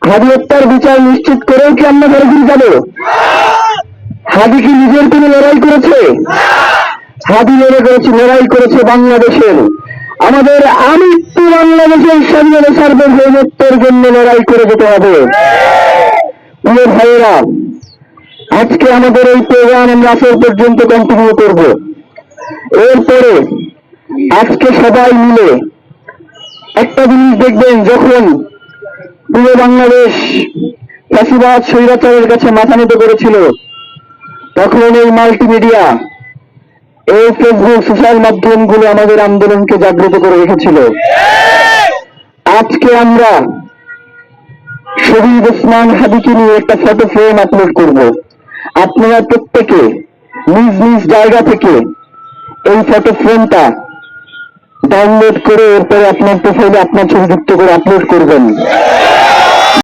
হাদি হত্যার বিচার নিশ্চিত করেও কি আমরা ঘরে ফিরে যাবো? হাদি কি নিজের কোনো লড়াই করেছে? হাদি লড়াই করেছে বাংলাদেশের, আমাদের আমৃত্যু বাংলাদেশের স্বাধীনতা সার্বভৌমত্বের জন্য লড়াই করে যেতে হবে। প্রিয় ভাইয়েরা, আজকে আমাদের এই প্রোগ্রাম আমরা আসর পর্যন্ত কন্টিনিউ করব। এরপরে আজকে সবাই মিলে একটা জিনিস দেখবেন, যখন পুরো বাংলাদেশ ফ্যাসিবাদ স্বৈরাচারের কাছে মাথা নত করেছিল, তখন এই মাল্টিমিডিয়া, এই ফেসবুক, সোশ্যাল মাধ্যমগুলো আমাদের আন্দোলনকে জাগ্রত করে রেখেছিল। আজকে আমরা শহীদ ওসমান হাদিকে নিয়ে একটা ফটো ফ্রেম আপলোড করব। আপনারা প্রত্যেকে নিজ নিজ জায়গা থেকে এই ফটো ফ্রেমটা ডাউনলোড করে এরপরে আপনার প্রোফাইলে আপনার ছবি যুক্ত করে আপলোড করবেন।